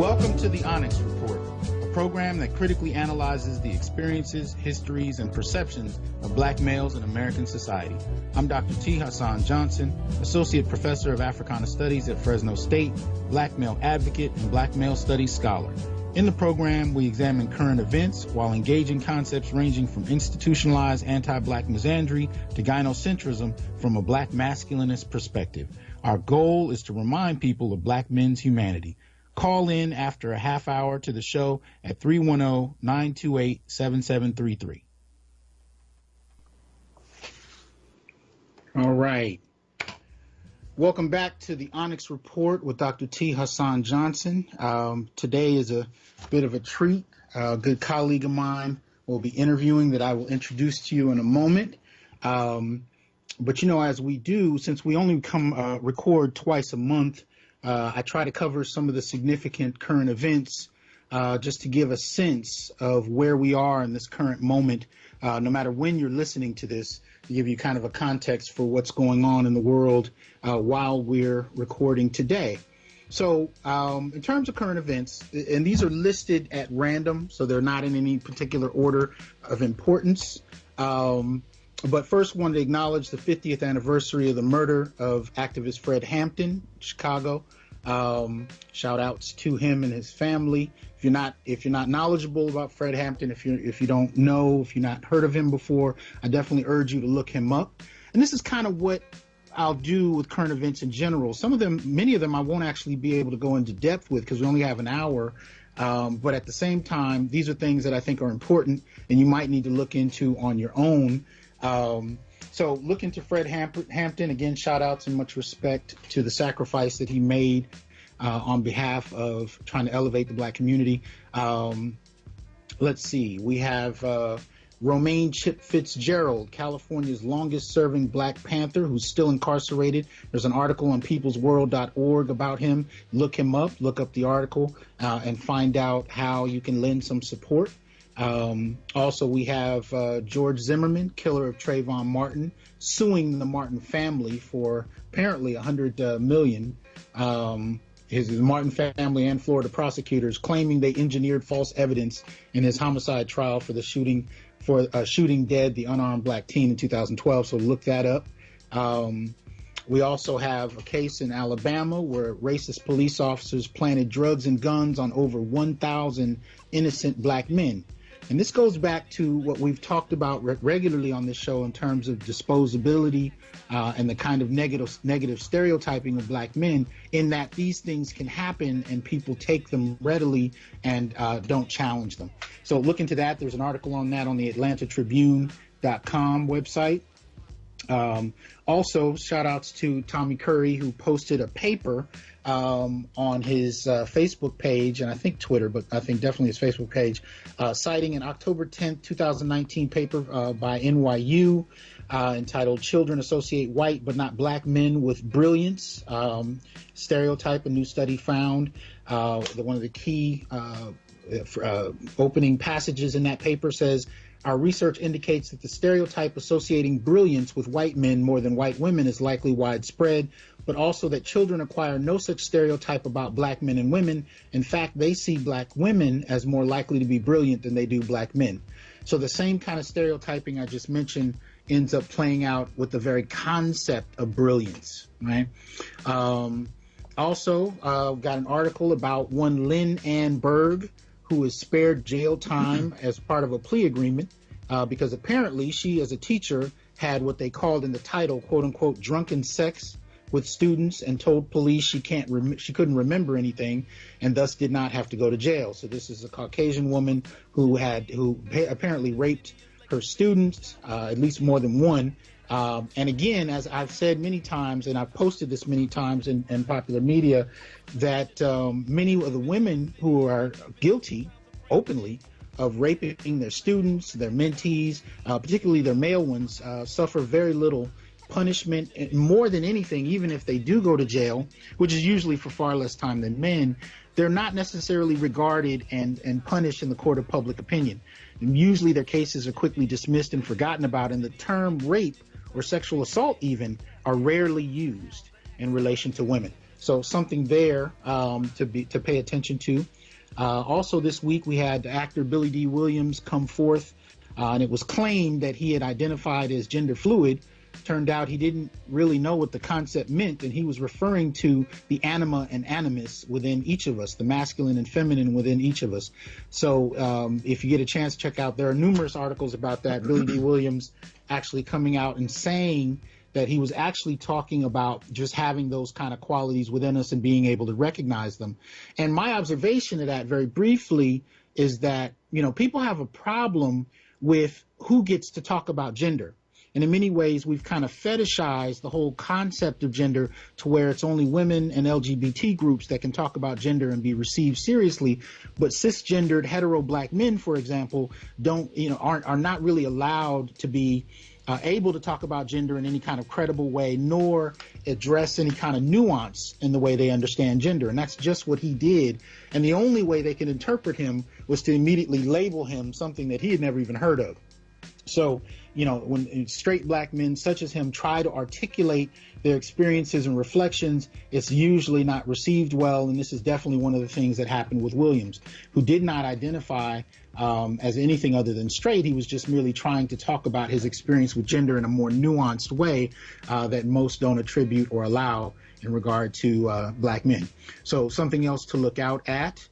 Welcome to the Onyx Report, a program that critically analyzes the experiences, histories, and perceptions of black males in American society. I'm Dr. T. Hassan Johnson, Associate Professor of Africana Studies at Fresno State, black male advocate, and black male studies scholar. In the program, we examine current events while engaging concepts ranging from institutionalized anti-black misandry to gynocentrism from a black masculinist perspective. Our goal is to remind people of black men's humanity. Call in after a half hour to the show at 310-928-7733. All right. Welcome back to the Onyx Report with Dr. T. Hassan Johnson. Today is a bit of a treat. A good colleague of mine will be interviewing that I will introduce to you in a moment. But, you know, as we do, since we only record twice a month, I try to cover some of the significant current events just to give a sense of where we are in this current moment, no matter when you're listening to this, to give you kind of a context for what's going on in the world while we're recording today. So in terms of current events, and these are listed at random, so they're not in any particular order of importance. But first, wanted to acknowledge the 50th anniversary of the murder of activist Fred Hampton, Chicago. Shout outs to him and his family. If you're not knowledgeable about Fred Hampton, if you don't know, if you've not heard of him before, I definitely urge you to look him up. And this is kind of what I'll do with current events in general. Many of them, I won't actually be able to go into depth with because we only have an hour. But at the same time, these are things that I think are important and you might need to look into on your own. So look into Fred Hampton. Again, shout outs and much respect to the sacrifice that he made on behalf of trying to elevate the black community. Let's see. We have Romaine Chip Fitzgerald, California's longest serving Black Panther, who's still incarcerated. There's an article on peoplesworld.org about him. Look him up, look up the article, and find out how you can lend some support. Also, we have George Zimmerman, killer of Trayvon Martin, suing the Martin family for apparently $100 million. His Martin family and Florida prosecutors claiming they engineered false evidence in his homicide trial for the shooting dead the unarmed black teen in 2012. So look that up. We also have a case in Alabama where racist police officers planted drugs and guns on over 1,000 innocent black men. And this goes back to what we've talked about regularly on this show in terms of disposability and the kind of negative stereotyping of black men, in that these things can happen and people take them readily and don't challenge them. So look into that. There's an article on that on the AtlantaTribune.com website. Also, shout outs to Tommy Curry, who posted a paper on his Facebook page, and I think Twitter, but I think definitely his Facebook page, citing an October 10th, 2019 paper by NYU entitled "Children Associate White but Not Black Men with Brilliance. Stereotype, a new study found." One of the key opening passages in that paper says, "Our research indicates that the stereotype associating brilliance with white men more than white women is likely widespread, but also that children acquire no such stereotype about black men and women. In fact, they see black women as more likely to be brilliant than they do black men." So the same kind of stereotyping I just mentioned ends up playing out with the very concept of brilliance, right? Also, got an article about one Lynn Ann Berg, who was spared jail time as part of a plea agreement because apparently she, as a teacher, had what they called in the title, quote unquote, drunken sex with students and told police she couldn't remember anything and thus did not have to go to jail. So this is a Caucasian woman who apparently raped her students, at least more than one. And again, as I've said many times, and I've posted this many times in popular media, that many of the women who are guilty openly of raping their students, their mentees, particularly their male ones, suffer very little punishment. And more than anything, even if they do go to jail, which is usually for far less time than men, they're not necessarily regarded and punished in the court of public opinion. And usually their cases are quickly dismissed and forgotten about, and the term rape or sexual assault even are rarely used in relation to women. So something there to pay attention to. Also this week we had actor Billy D. Williams come forth, and it was claimed that he had identified as gender fluid. Turned out he didn't really know what the concept meant, and he was referring to the anima and animus within each of us, the masculine and feminine within each of us. So if you get a chance, check out, there are numerous articles about that. Billy D. Williams actually coming out and saying that he was actually talking about just having those kind of qualities within us and being able to recognize them. And my observation of that, very briefly, is that, you know, people have a problem with who gets to talk about gender. And in many ways, we've kind of fetishized the whole concept of gender to where it's only women and LGBT groups that can talk about gender and be received seriously. But cisgendered hetero black men, for example, are not really allowed to be able to talk about gender in any kind of credible way, nor address any kind of nuance in the way they understand gender. And that's just what he did. And the only way they could interpret him was to immediately label him something that he had never even heard of. So, you know, when straight black men such as him try to articulate their experiences and reflections, it's usually not received well. And this is definitely one of the things that happened with Williams, who did not identify as anything other than straight. He was just merely trying to talk about his experience with gender in a more nuanced way that most don't attribute or allow in regard to black men. So something else to look out at.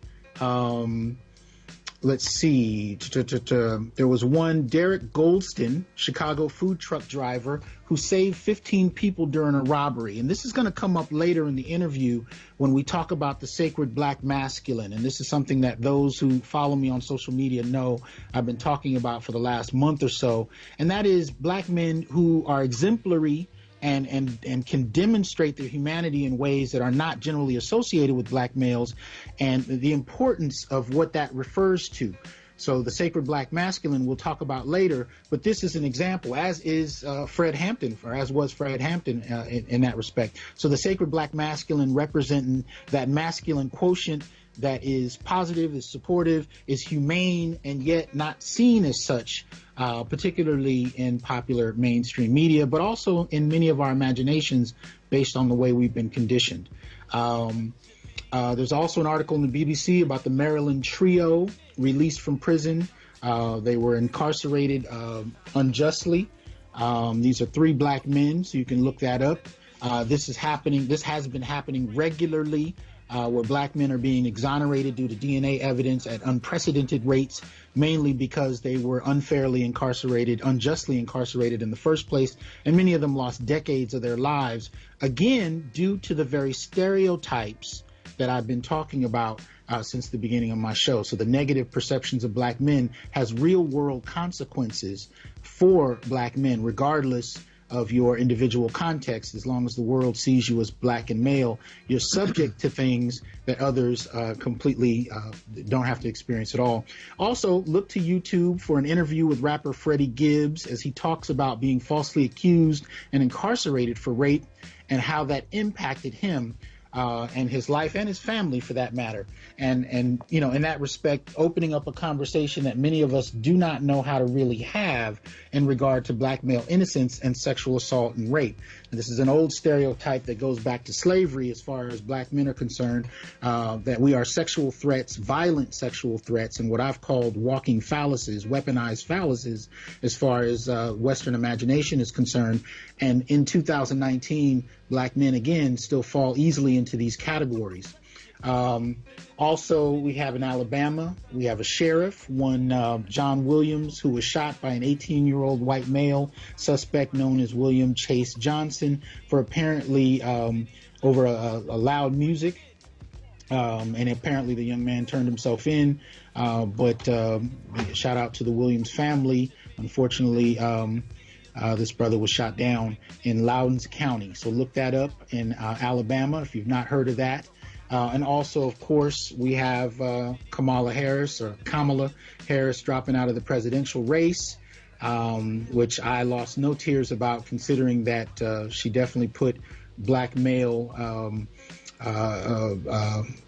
Let's see. There was one, Derek Goldston, Chicago food truck driver, who saved 15 people during a robbery. And this is going to come up later in the interview when we talk about the sacred black masculine. And this is something that those who follow me on social media know I've been talking about for the last month or so. And that is black men who are exemplary and can demonstrate their humanity in ways that are not generally associated with black males, and the importance of what that refers to. So the sacred black masculine we'll talk about later, but this is an example, as is Fred Hampton, or as was Fred Hampton in that respect. So the sacred black masculine representing that masculine quotient that is positive, is supportive, is humane, and yet not seen as such, particularly in popular mainstream media, but also in many of our imaginations based on the way we've been conditioned. There's also an article in the BBC about the Maryland trio released from prison. They were incarcerated unjustly. These are 3 black men, so you can look that up. This has been happening regularly, where black men are being exonerated due to DNA evidence at unprecedented rates, mainly because they were unjustly incarcerated in the first place, and many of them lost decades of their lives, again, due to the very stereotypes that I've been talking about since the beginning of my show. So the negative perceptions of black men has real world consequences for black men, regardless of your individual context. As long as the world sees you as black and male, you're subject to things that others completely don't have to experience at all. Also, look to YouTube for an interview with rapper Freddie Gibbs as he talks about being falsely accused and incarcerated for rape and how that impacted him and his life and his family, for that matter. And you know, in that respect, opening up a conversation that many of us do not know how to really have in regard to black male innocence and sexual assault and rape. And this is an old stereotype that goes back to slavery as far as black men are concerned, that we are sexual threats, violent sexual threats, and what I've called walking phalluses, weaponized phalluses, as far as Western imagination is concerned. And in 2019, black men, again, still fall easily into these categories. Also, we have in Alabama, we have a sheriff, one John Williams, who was shot by an 18-year-old white male suspect known as William Chase Johnson for apparently over a loud music. And apparently the young man turned himself in, but shout out to the Williams family. Unfortunately, this brother was shot down in Loudoun County. So look that up in Alabama if you've not heard of that. And also, of course, we have Kamala Harris dropping out of the presidential race, which I lost no tears about, considering that she definitely put black male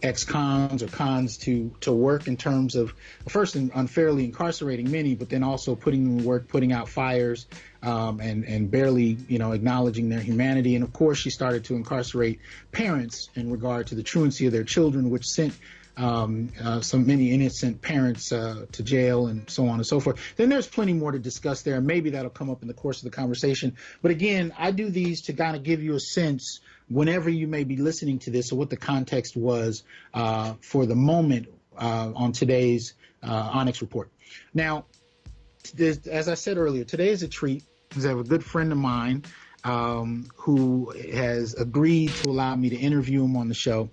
ex-cons or cons to work in terms of first unfairly incarcerating many, but then also putting them to work, putting out fires, and barely, acknowledging their humanity. And of course, she started to incarcerate parents in regard to the truancy of their children, which sent so many innocent parents to jail and so on and so forth. Then there's plenty more to discuss there. Maybe that'll come up in the course of the conversation. But again, I do these to kind of give you a sense whenever you may be listening to this, or what the context was for the moment on today's Onyx report. Now, as I said earlier, today is a treat because I have a good friend of mine who has agreed to allow me to interview him on the show.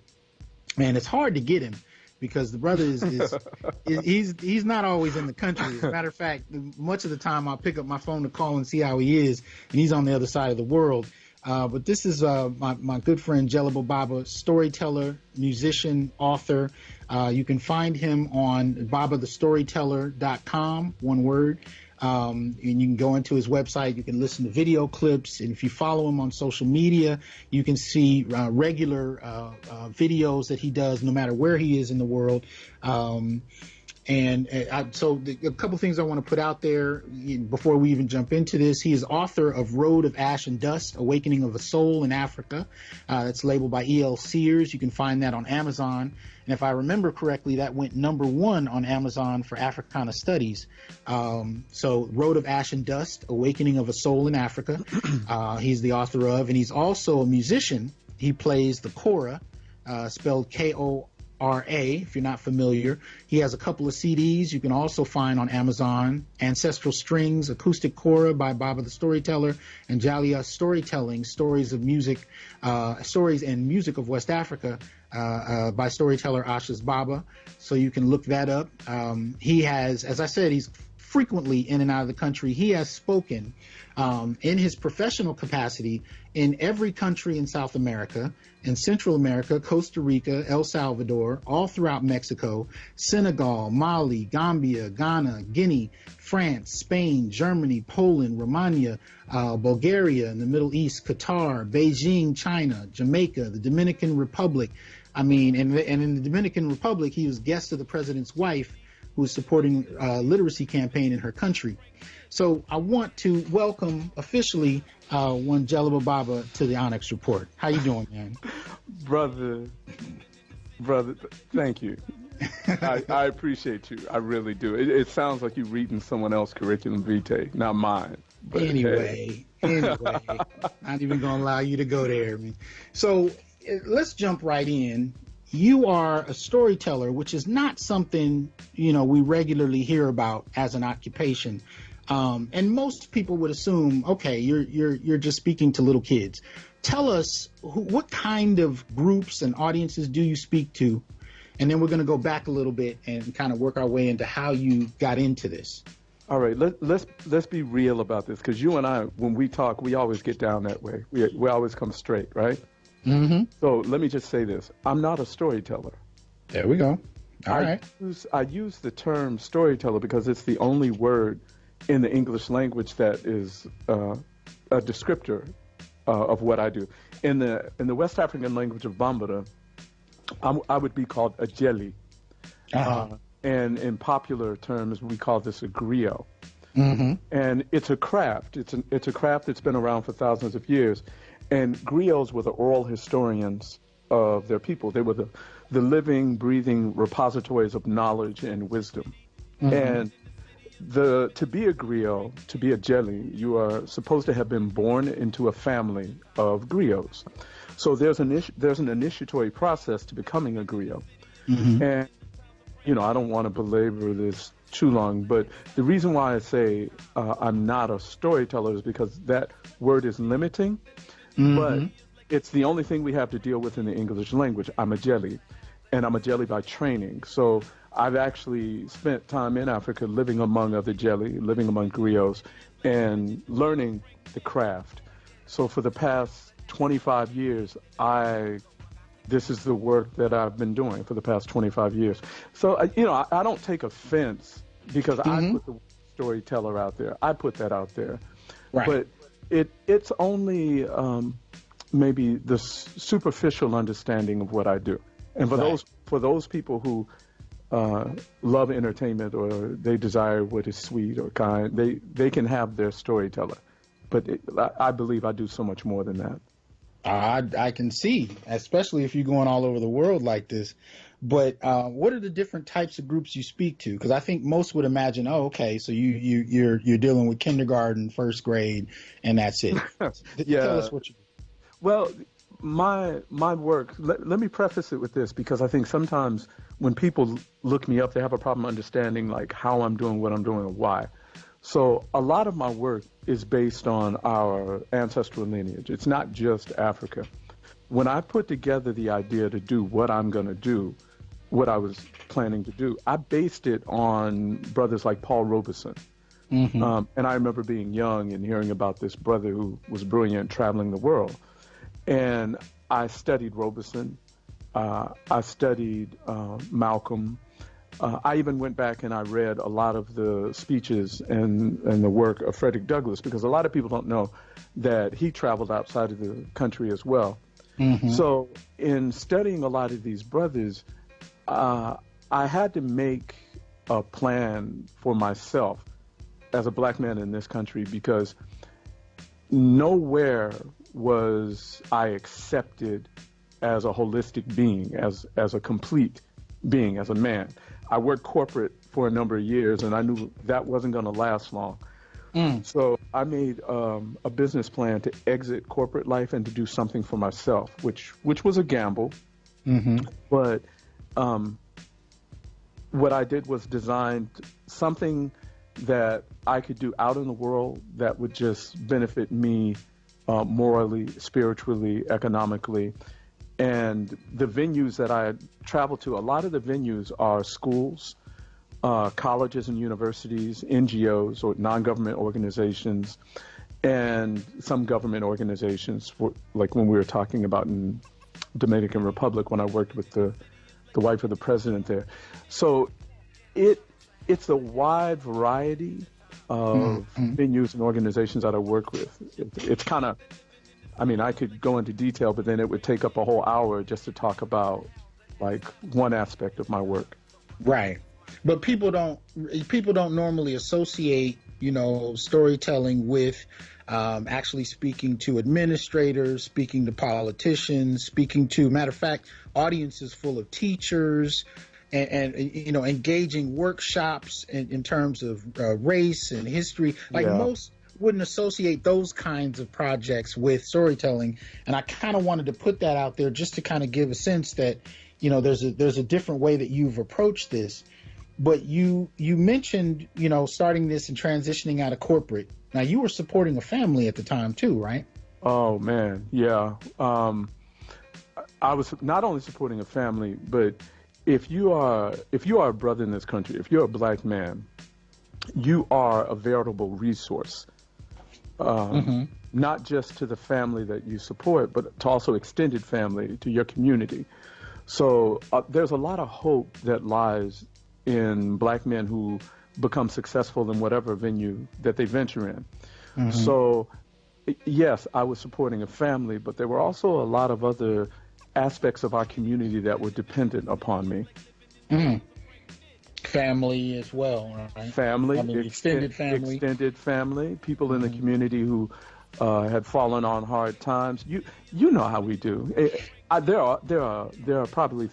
And it's hard to get him because the brother he's not always in the country. As a matter of fact, much of the time I'll pick up my phone to call and see how he is, and he's on the other side of the world. But this is my good friend Djeliba Baba, storyteller, musician, author. You can find him on babathestoryteller.com, one word. And you can go into his website. You can listen to video clips. And if you follow him on social media, you can see regular videos that he does no matter where he is in the world. So a couple things I want to put out there before we even jump into this. He is author of Road of Ash and Dust, Awakening of a Soul in Africa. That's labeled by E.L. Sears. You can find that on Amazon. And if I remember correctly, that went #1 on Amazon for Africana Studies. So Road of Ash and Dust, Awakening of a Soul in Africa, he's the author of. And he's also a musician. He plays the kora, spelled Kora, if you're not familiar. He has a couple of CDs you can also find on Amazon: Ancestral Strings, Acoustic Kora by Baba the Storyteller, and Djeliba Storytelling, Stories and Music of West Africa, by storyteller Ashes Baba. So you can look that up. He has, as I said, he's frequently in and out of the country. He has spoken in his professional capacity in every country in South America, in Central America, Costa Rica, El Salvador, all throughout Mexico, Senegal, Mali, Gambia, Ghana, Guinea, France, Spain, Germany, Poland, Romania, Bulgaria, in the Middle East, Qatar, Beijing, China, Jamaica, the Dominican Republic. And in the Dominican Republic, he was guest of the president's wife, who is supporting a literacy campaign in her country. So I want to welcome officially one Djeliba Baba to the Onyx Report. How you doing, man? Brother, thank you. I appreciate you. I really do. It sounds like you're reading someone else's curriculum vitae, not mine. But anyway, not even going to allow you to go there. So let's jump right in. You are a storyteller, which is not something, we regularly hear about as an occupation. And most people would assume, okay, you're just speaking to little kids. Tell us what kind of groups and audiences do you speak to? And then we're going to go back a little bit and kind of work our way into how you got into this. All right, let's be real about this, because you and I, when we talk, we always get down that way. We always come straight, right? Mm-hmm. So let me just say this. I'm not a storyteller. There we go. All right. I use the term storyteller because it's the only word in the English language that is a descriptor of what I do. In the West African language of Bambara, I would be called a Djeli. Uh-huh. And in popular terms, we call this a griot. Mm-hmm. And it's a craft. It's a craft that's been around for thousands of years. And griots were the oral historians of their people. They were the living, breathing repositories of knowledge and wisdom. Mm-hmm. And to be a griot, to be a Djeli, you are supposed to have been born into a family of griots. So there's an initiatory process to becoming a griot. Mm-hmm. And I don't want to belabor this too long, but the reason why I say I'm not a storyteller is because that word is limiting. Mm-hmm. But it's the only thing we have to deal with in the English language. I'm a Djeli, and I'm a Djeli by training. So I've actually spent time in Africa living among other Djeli, living among griots, and learning the craft. So for the past 25 years, this is the work that I've been doing for the past 25 years. So, I don't take offense because I put the storyteller out there. I put that out there. Right. But it's only maybe the superficial understanding of what I do. And for those people who love entertainment or they desire what is sweet or kind, they can have their storyteller. But I believe I do so much more than that. I can see, especially if you're going all over the world like this. But what are the different types of groups you speak to? Because I think most would imagine, oh, okay, so you're dealing with kindergarten, first grade, and that's it. Yeah. Tell us what you do. Well, my work. Let me preface it with this, because I think sometimes when people look me up, they have a problem understanding like how I'm doing what I'm doing and why. So a lot of my work is based on our ancestral lineage. It's not just Africa. When I put together the idea to do what I'm going to do, what I was planning to do, I based it on brothers like Paul Robeson. Mm-hmm. And I remember being young and hearing about this brother who was brilliant traveling the world. And I studied Robeson. I studied Malcolm. I even went back and I read a lot of the speeches and the work of Frederick Douglass, because a lot of people don't know that he traveled outside of the country as well. Mm-hmm. So in studying a lot of these brothers, I had to make a plan for myself as a black man in this country, because nowhere was I accepted as a holistic being, as a complete being, as a man. I worked corporate for a number of years, and I knew that wasn't going to last long. So I made a business plan to exit corporate life and to do something for myself, which was a gamble. Mm-hmm. But what I did was designed something that I could do out in the world that would just benefit me morally, spiritually, economically. And the venues that I traveled to, a lot of the venues are schools, colleges and universities, NGOs or non-government organizations, and some government organizations, like when we were talking about in Dominican Republic when I worked with the wife of the president there. So it's a wide variety of venues and organizations that I work with. It's kind of, I mean, I could go into detail, but then it would take up a whole hour just to talk about like one aspect of my work. Right. But people don't normally associate, storytelling with actually speaking to administrators, speaking to politicians, speaking to, matter of fact, audiences full of teachers, and engaging workshops in terms of race and history. Most wouldn't associate those kinds of projects with storytelling. And I kind of wanted to put that out there just to kind of give a sense that, there's a different way that you've approached this. But you mentioned, starting this and transitioning out of corporate. Now, you were supporting a family at the time too, right? Oh, man. Yeah. I was not only supporting a family, but if you are a brother in this country, if you're a black man, you are a veritable resource. Not just to the family that you support, but to also extended family, to your community. So there's a lot of hope that lies in black men who become successful in whatever venue that they venture in. Mm-hmm. So yes, I was supporting a family, but there were also a lot of other aspects of our community that were dependent upon me. Mm-hmm. Family as well, right? Family, extended family. Extended family, people in the community who had fallen on hard times. You know how we do. There are probably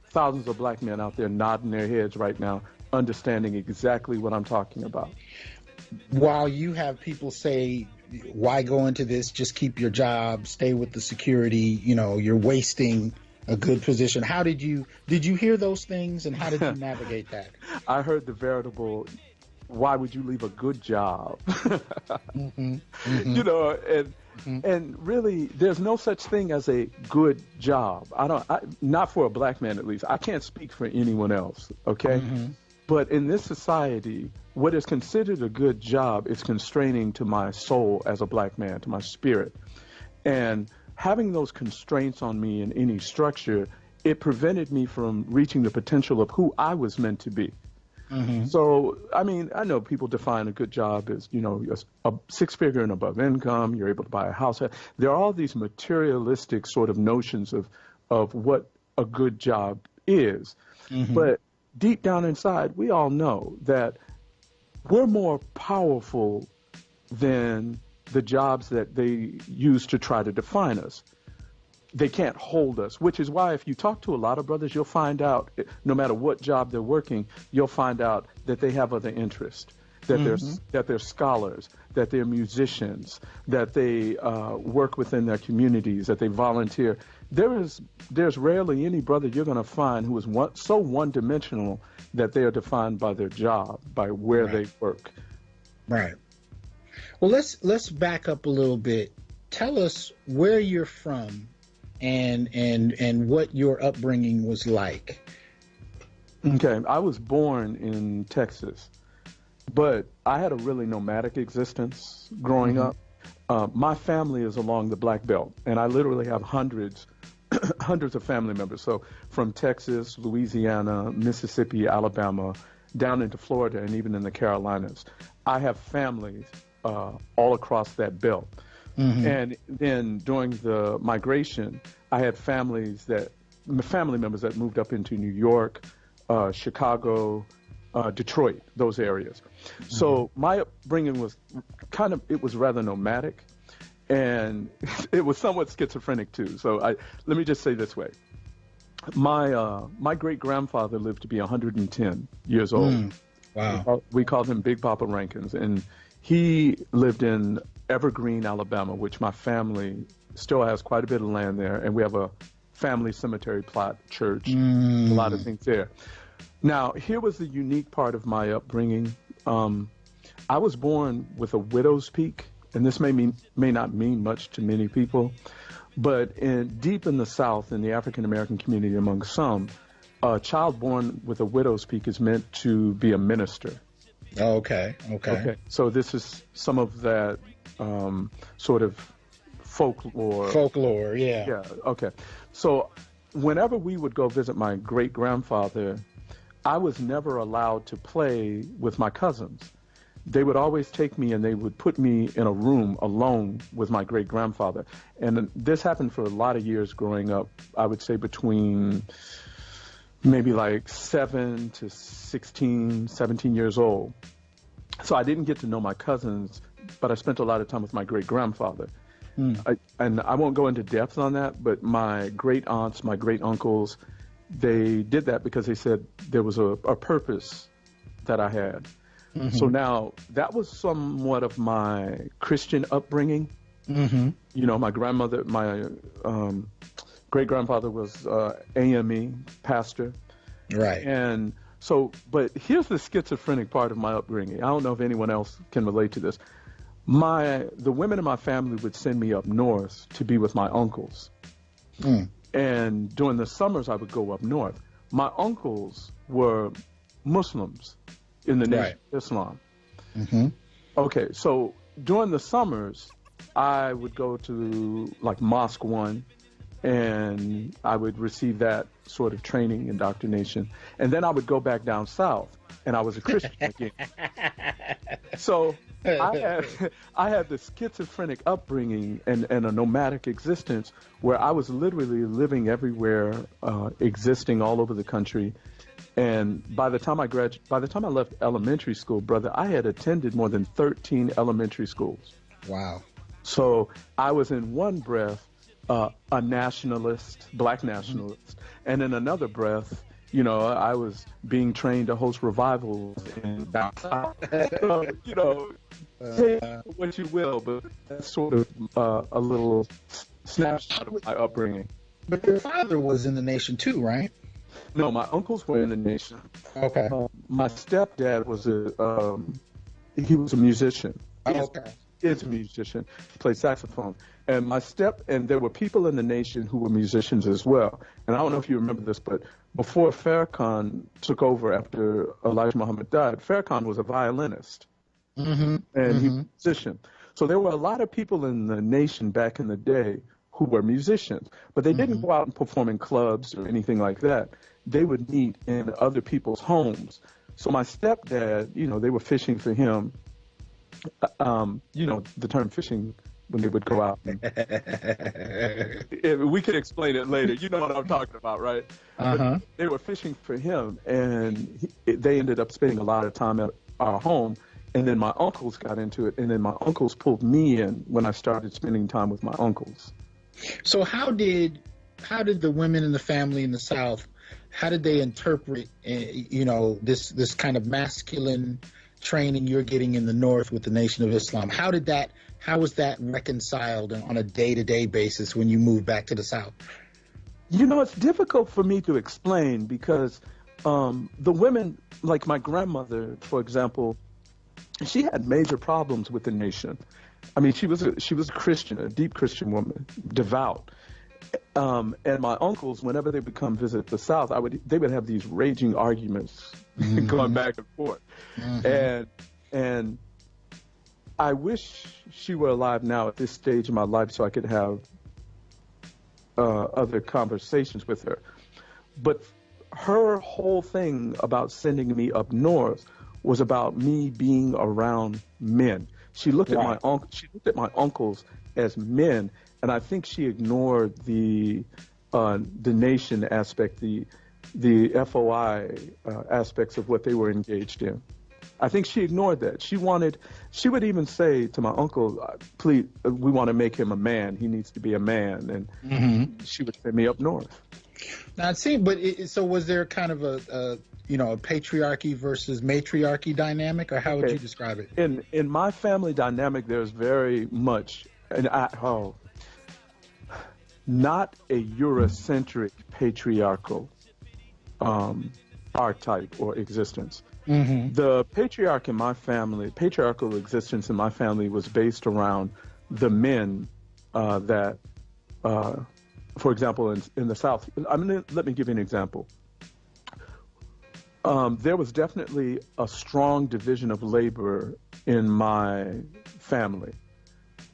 thousands of black men out there nodding their heads right now, understanding exactly what I'm talking about. While you have people say, why go into this? Just keep your job, stay with the security, you're wasting a good position. How did you hear those things, and how did you navigate that? I heard the veritable, why would you leave a good job? And really, there's no such thing as a good job. Not for a black man, at least. I can't speak for anyone else, okay? Mm-hmm. But in this society, what is considered a good job is constraining to my soul as a black man, to my spirit. And having those constraints on me in any structure, it prevented me from reaching the potential of who I was meant to be. Hmm. So, I mean, I know people define a good job as, a six-figure and above income. You're able to buy a house. There are all these materialistic sort of notions of what a good job is. Hmm. But deep down inside, we all know that we're more powerful than the jobs that they use to try to define us. They can't hold us, which is why if you talk to a lot of brothers, you'll find out, no matter what job they're working, you'll find out that they have other interests, that they're scholars, that they're musicians, that they work within their communities, that they volunteer. There's rarely any brother you're going to find who is so one-dimensional that they are defined by their job, by where Right. they work. Right. Well, let's back up a little bit. Tell us where you're from and what your upbringing was like. Okay, I was born in Texas, but I had a really nomadic existence growing up. My family is along the Black Belt, and I literally have hundreds, hundreds of family members. So from Texas, Louisiana, Mississippi, Alabama, down into Florida, and even in the Carolinas. I have families all across that belt. And then during the migration, I had family members that moved up into New York, Chicago, Detroit, those areas. So my upbringing was it was rather nomadic, and it was somewhat schizophrenic too. So let me just say this way. My great-grandfather lived to be 110 years old. Wow. We called him Big Papa Rankins, and he lived in Evergreen, Alabama, which my family still has quite a bit of land there, and we have a family cemetery plot, church, a lot of things there. Now, here was the unique part of my upbringing. I was born with a widow's peak, and this may not mean much to many people, but deep in the South, in the African American community, among some, a child born with a widow's peak is meant to be a minister. Okay. So this is some of that sort of folklore. Folklore, yeah. Yeah, okay. So whenever we would go visit my great-grandfather, I was never allowed to play with my cousins. They would always take me and they would put me in a room alone with my great-grandfather. And this happened for a lot of years growing up, I would say between maybe like 7 to 16, 17 years old. So I didn't get to know my cousins, but I spent a lot of time with my great-grandfather. And I won't go into depth on that, but my great-aunts, my great-uncles, they did that because they said there was a purpose that I had. So now that was somewhat of my Christian upbringing. My grandmother, my great-grandfather was AME, pastor. Right. And so, but here's the schizophrenic part of my upbringing. I don't know if anyone else can relate to this. The women in my family would send me up north to be with my uncles. And during the summers, I would go up north. My uncles were Muslims in the Nation of Islam. Okay, so during the summers, I would go to like Mosque 1, and I would receive that sort of training, indoctrination. And then I would go back down south, and I was a Christian again. So I had this schizophrenic upbringing and a nomadic existence where I was literally living everywhere, existing all over the country. And by the time I left elementary school, brother, I had attended more than 13 elementary schools. Wow. So I was in one breath a nationalist, black nationalist, and in another breath, I was being trained to host revivals and take what you will, but that's sort of a little snapshot of my upbringing. But your father was in the Nation too, right? No, my uncles were in the Nation. Okay. My stepdad was he was a musician. Okay. Is a musician. He played saxophone. And and there were people in the Nation who were musicians as well. And I don't know if you remember this, but before Farrakhan took over after Elijah Muhammad died, Farrakhan was a violinist. And he was a musician. So there were a lot of people in the Nation back in the day who were musicians, but they didn't go out and perform in clubs or anything like that. They would meet in other people's homes. So my stepdad, they were fishing for him. The term fishing when they would go out. We can explain it later. You know what I'm talking about, right? But they were fishing for him, and they ended up spending a lot of time at our home. And then my uncles got into it, and then my uncles pulled me in when I started spending time with my uncles. So how did the women in the family in the South, how did they interpret, this kind of masculine training you're getting in the North with the Nation of Islam? How was that reconciled on a day-to-day basis when you moved back to the South? It's difficult for me to explain because the women, like my grandmother, for example, she had major problems with the nation. I mean, she was a Christian, a deep Christian woman, devout. And my uncles, whenever they would come visit the South, they would have these raging arguments going back and forth. And I wish she were alive now at this stage of my life so I could have other conversations with her. But her whole thing about sending me up north was about me being around men. She looked at my uncles as men, and I think she ignored the nation aspect, the FOI aspects of what they were engaged in. I think she ignored that. She would even say to my uncle, please, we want to make him a man. He needs to be a man. And she would send me up north. Now, so was there kind of a patriarchy versus matriarchy dynamic, or how would you describe it? In my family dynamic, there's very much, not a Eurocentric patriarchal archetype or existence. The patriarchal existence in my family was based around the men that, for example, in the South, let me give you an example. There was definitely a strong division of labor in my family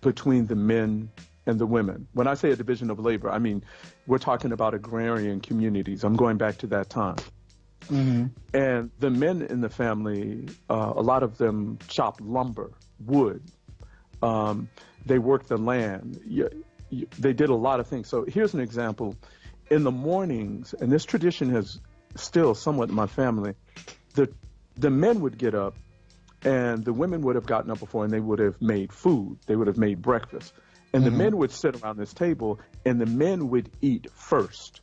between the men and the women. When I say a division of labor, I mean, we're talking about agrarian communities. I'm going back to that time. And the men in the family, a lot of them chopped lumber, wood. They worked the land. They did a lot of things. So here's an example. In the mornings, and this tradition is still somewhat in my family, the men would get up and the women would have gotten up before and they would have made food. They would have made breakfast. And the men would sit around this table and the men would eat first.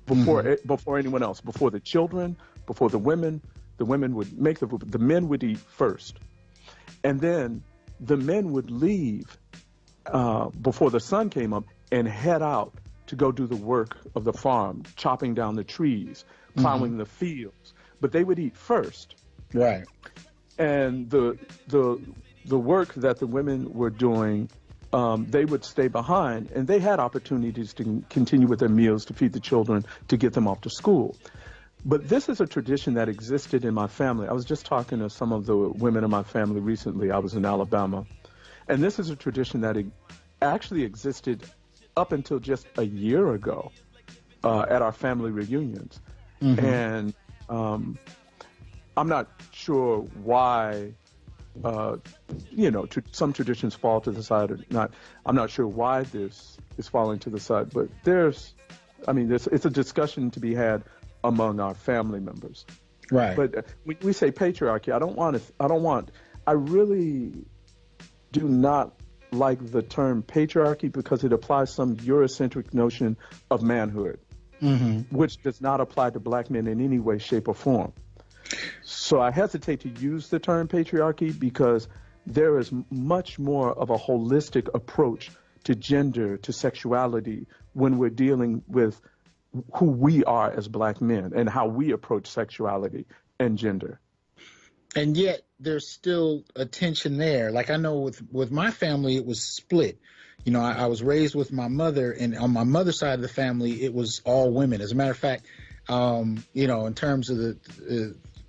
Before anyone else, before the children, before the women would make the food. The men would eat first, and then the men would leave before the sun came up and head out to go do the work of the farm, chopping down the trees, plowing the fields. But they would eat first, right? And the work that the women were doing, they would stay behind, and they had opportunities to continue with their meals, to feed the children, to get them off to school. But this is a tradition that existed in my family. I was just talking to some of the women in my family recently. I was in Alabama. And this is a tradition that actually existed up until just a year ago at our family reunions. And I'm not sure why some traditions fall to the side or not. I'm not sure why this is falling to the side, but it's a discussion to be had among our family members. Right. But when we say patriarchy, I really do not like the term patriarchy because it applies some Eurocentric notion of manhood, which does not apply to black men in any way, shape, or form. So I hesitate to use the term patriarchy because there is much more of a holistic approach to gender, to sexuality, when we're dealing with who we are as black men and how we approach sexuality and gender. And yet there's still a tension there. Like I know with my family, it was split. I was raised with my mother, and on my mother's side of the family, it was all women. As a matter of fact, in terms of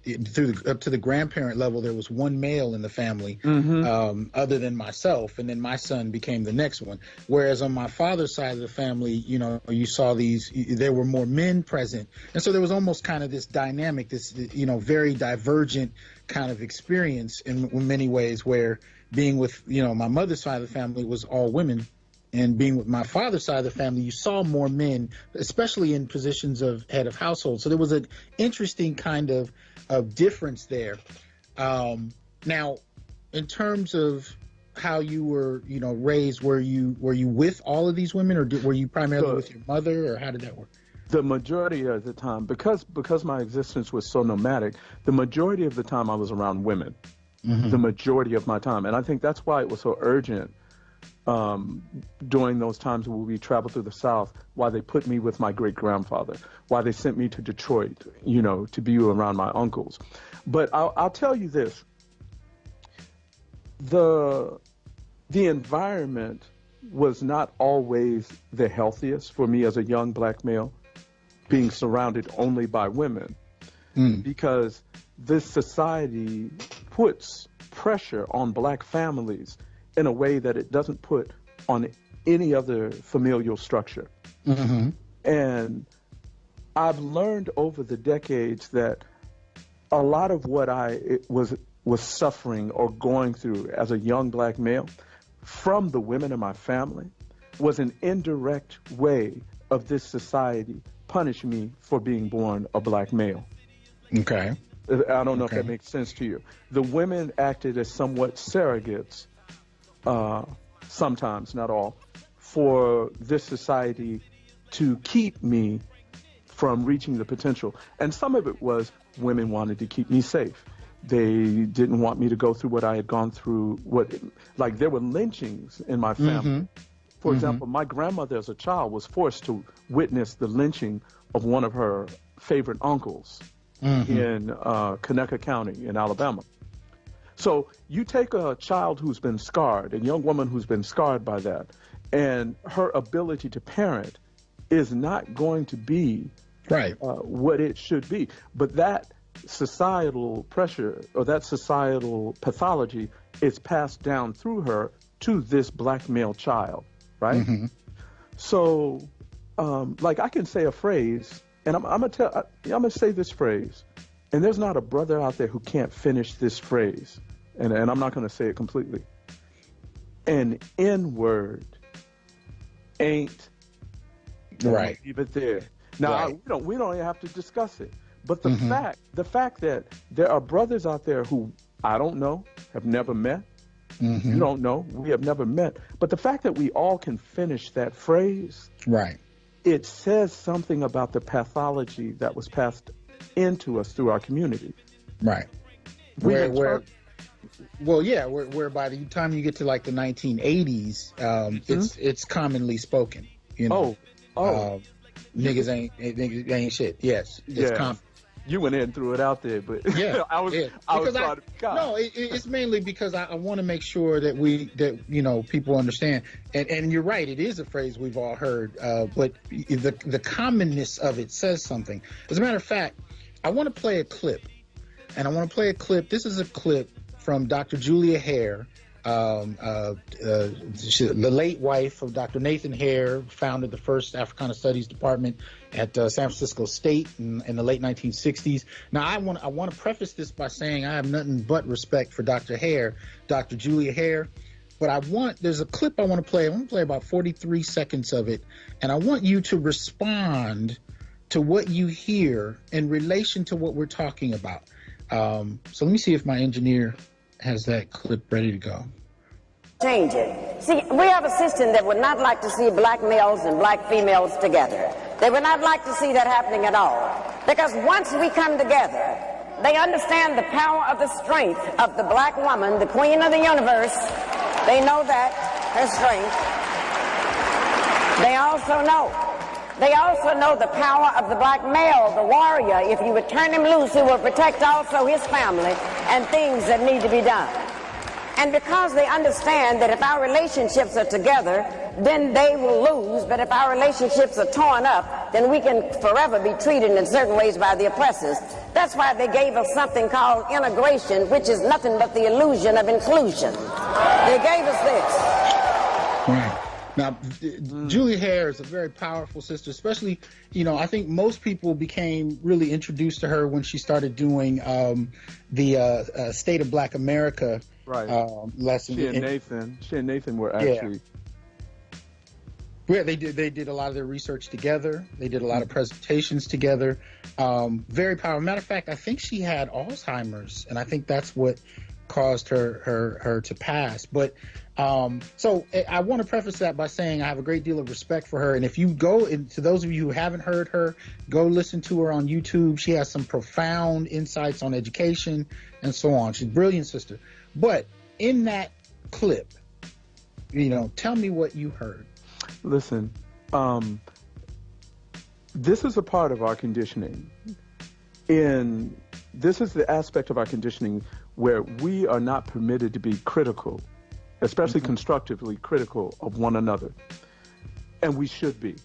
up to the grandparent level, there was one male in the family, other than myself, and then my son became the next one. Whereas on my father's side of the family, you saw there were more men present, and so there was almost kind of this dynamic, this very divergent kind of experience in many ways, where being with my mother's side of the family was all women. And being with my father's side of the family, you saw more men, especially in positions of head of household. So there was an interesting kind of difference there. Now, in terms of how you were, raised, were you with all of these women, or were you primarily with your mother, or how did that work? The majority of the time, because my existence was so nomadic, the majority of the time I was around women. The majority of my time, and I think that's why it was so urgent. During those times when we traveled through the South, why they put me with my great-grandfather, why they sent me to Detroit, to be around my uncles. But I'll tell you this, the environment was not always the healthiest for me as a young black male, being surrounded only by women, because this society puts pressure on black families in a way that it doesn't put on any other familial structure. And I've learned over the decades that a lot of what I was suffering or going through as a young black male from the women in my family was an indirect way of this society punishing me for being born a black male. Okay. I don't know if that makes sense to you. The women acted as somewhat surrogates, sometimes, not all, for this society to keep me from reaching the potential. And some of it was women wanted to keep me safe. They didn't want me to go through what I had gone through. Like there were lynchings in my family. For example, my grandmother as a child was forced to witness the lynching of one of her favorite uncles in Conecuh County in Alabama. So you take a child who's been scarred, a young woman who's been scarred by that, and her ability to parent is not going to be what it should be. But that societal pressure or that societal pathology is passed down through her to this black male child, right? So, like I can say a phrase, and I'm gonna say this phrase, and there's not a brother out there who can't finish this phrase. And I'm not going to say it completely. An N-word ain't right. Leave it there. Now we don't even have to discuss it. But the fact that there are brothers out there who I don't know, have never met. You don't know, we have never met. But the fact that we all can finish that phrase, right? It says something about the pathology that was passed into us through our community, right? Where by the time you get to like the 1980s, it's commonly spoken. Niggas ain't shit. Yes, it's common. You went in and threw it out there, but I was trying to be kind. No, it's mainly because I want to make sure that people understand. And you're right, it is a phrase we've all heard, but the commonness of it says something. As a matter of fact, I want to play a clip, This is a clip from Dr. Julia Hare, the late wife of Dr. Nathan Hare, founded the first Africana Studies department at San Francisco State in the late 1960s. Now, I want to preface this by saying I have nothing but respect for Dr. Hare, Dr. Julia Hare, but there's a clip I want to play. I want to play about 43 seconds of it, and I want you to respond to what you hear in relation to what we're talking about. So let me see if my engineer has that clip ready to go. Change it. See, we have a system that would not like to see black males and black females together. They would not like to see that happening at all. Because once we come together, they understand the power of the strength of the black woman, the queen of the universe. They know that, her strength. They also know the power of the black male, the warrior. If you would turn him loose, he will protect also his family and things that need to be done. And because they understand that if our relationships are together, then they will lose. But if our relationships are torn up, then we can forever be treated in certain ways by the oppressors. That's why they gave us something called integration, which is nothing but the illusion of inclusion. They gave us this. Right. Now, Julia Hare is a very powerful sister, especially, I think most people became really introduced to her when she started doing the State of Black America lesson. She and Nathan were actually... Yeah, they did a lot of their research together. They did a lot of presentations together. Very powerful. Matter of fact, I think she had Alzheimer's, and I think that's what caused her to pass. But so I want to preface that by saying I have a great deal of respect for her. And if you go, to those of you who haven't heard her, go listen to her on YouTube. She has some profound insights on education and so on. She's a brilliant sister. But in that clip, tell me what you heard. Listen, this is a part of our conditioning. This is the aspect of our conditioning where we are not permitted to be critical, especially constructively critical of one another. And we should be.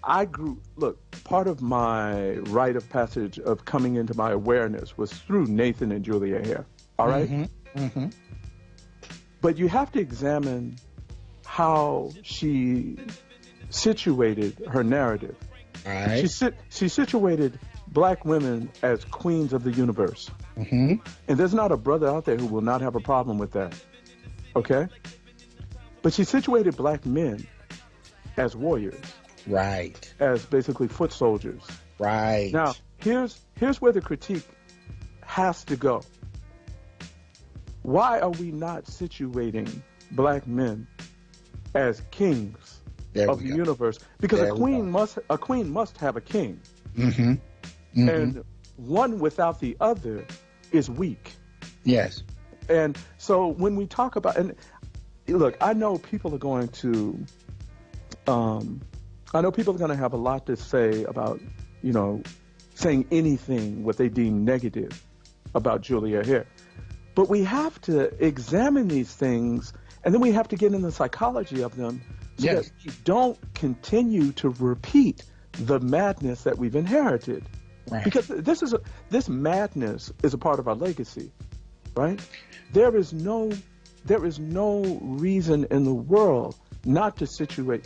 Part of my rite of passage of coming into my awareness was through Nathan and Julia Hare. All right? But you have to examine how she situated her narrative. All right. She situated Black women as queens of the universe. And there's not a brother out there who will not have a problem with that. Okay? But she situated Black men as warriors. Right. As basically foot soldiers. Right. Now, here's where the critique has to go. Why are we not situating Black men as kings of the universe? Because a queen must have a king. And one without the other is weak. Yes. And so when we talk about, and look, I know people are going to have a lot to say about, saying anything what they deem negative about Julia Hare. But we have to examine these things, and then we have to get in the psychology of them so that we don't continue to repeat the madness that we've inherited. Right. Because this madness is a part of our legacy, right? There is no reason in the world not to situate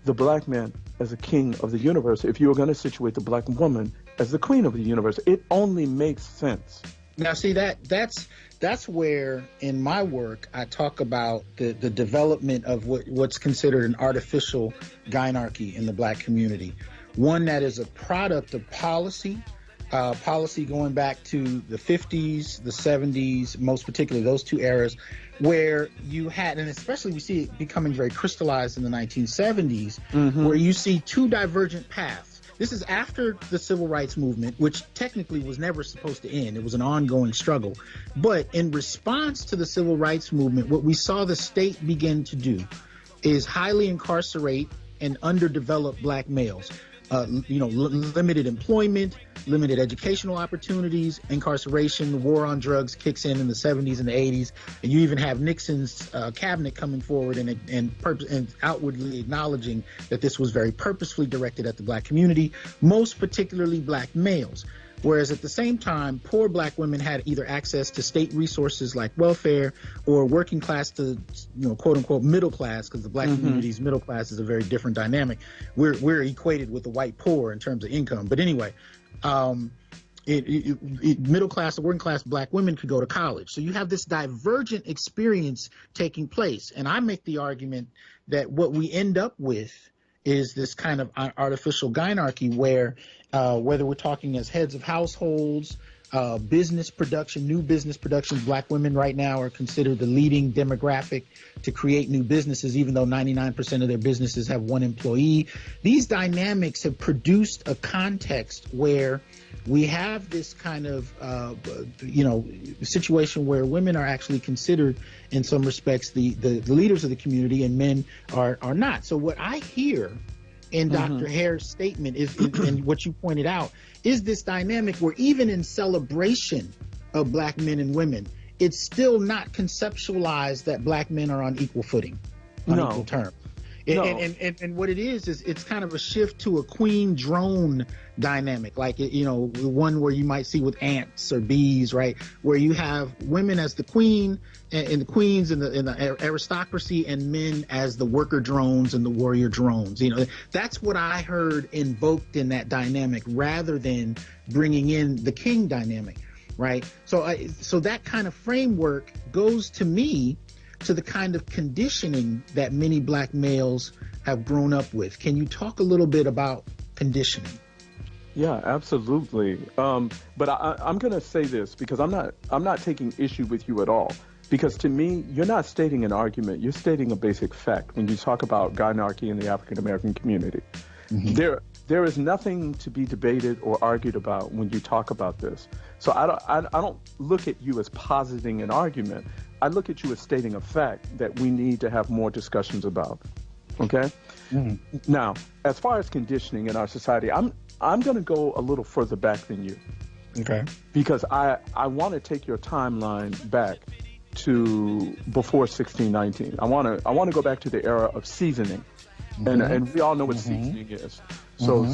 the Black man as a king of the universe if you are going to situate the Black woman as the queen of the universe. It only makes sense. Now, see, that's where in my work I talk about the development of what's considered an artificial gynarchy in the Black community. One that is a product of policy going back to the 50s, the 70s, most particularly those two eras, where you had, and especially we see it becoming very crystallized in the 1970s, where you see two divergent paths. This is after the civil rights movement, which technically was never supposed to end. It was an ongoing struggle. But in response to the civil rights movement, what we saw the state begin to do is highly incarcerate and underdeveloped Black males. Limited employment, limited educational opportunities, incarceration, the war on drugs kicks in the 70s and the 80s, and you even have Nixon's cabinet coming forward and outwardly acknowledging that this was very purposefully directed at the Black community, most particularly Black males. Whereas at the same time, poor Black women had either access to state resources like welfare or working class to, quote unquote, middle class, because the Black community's middle class is a very different dynamic. We're equated with the white poor in terms of income. But anyway, middle class or working class Black women could go to college. So you have this divergent experience taking place. And I make the argument that what we end up with is this kind of artificial gynarchy where whether we're talking as heads of households, business production, new business productions, Black women right now are considered the leading demographic to create new businesses, even though 99% of their businesses have one employee. These dynamics have produced a context where we have this kind of, situation where women are actually considered, in some respects, the leaders of the community, and men are not. So what I hear in Dr. Hare's statement is, and what you pointed out, is this dynamic where even in celebration of Black men and women, it's still not conceptualized that Black men are on equal footing. unequal No. terms. No. And what it is it's kind of a shift to a queen drone dynamic, like, one where you might see with ants or bees, right? Where you have women as the queen and the queens and the aristocracy, and men as the worker drones and the warrior drones. That's what I heard invoked in that dynamic, rather than bringing in the king dynamic, right? So that kind of framework goes to me to the kind of conditioning that many black males have grown up with. Can you talk a little bit about conditioning? Yeah, absolutely. But I'm going to say this because I'm not taking issue with you at all. Because to me, you're not stating an argument. You're stating a basic fact when you talk about gynarchy in the African American community. Mm-hmm. There is nothing to be debated or argued about when you talk about this. So I don't look at you as positing an argument. I look at you as stating a fact that we need to have more discussions about. Okay? Mm-hmm. Now, as far as conditioning in our society, I'm going to go a little further back than you. Okay. Because I want to take your timeline back to before 1619. I want to go back to the era of seasoning. Mm-hmm. And we all know what mm-hmm. seasoning is. So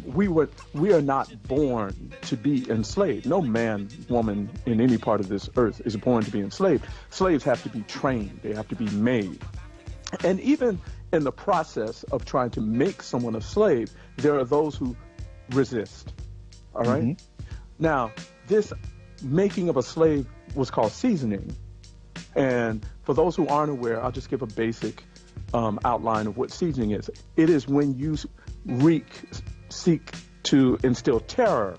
we are not born to be enslaved. No man, woman in any part of this earth is born to be enslaved. Slaves have to be trained. They have to be made. And even in the process of trying to make someone a slave, there are those who resist. All right? Mm-hmm. Now, this making of a slave was called seasoning. And for those who aren't aware, I'll just give a basic outline of what seasoning is. It is when you seek to instill terror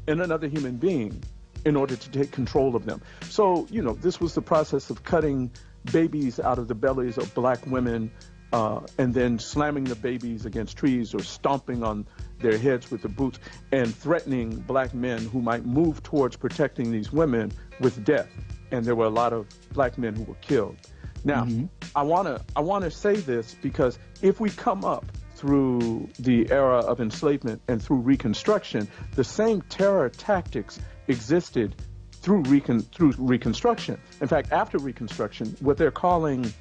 in another human being in order to take control of them. So, this was the process of cutting babies out of the bellies of black women and then slamming the babies against trees or stomping on their heads with the boots and threatening black men who might move towards protecting these women with death. And there were a lot of black men who were killed. Now, mm-hmm. I want to say this because if we come up through the era of enslavement and through Reconstruction, the same terror tactics existed through Reconstruction. In fact, after Reconstruction, what they're calling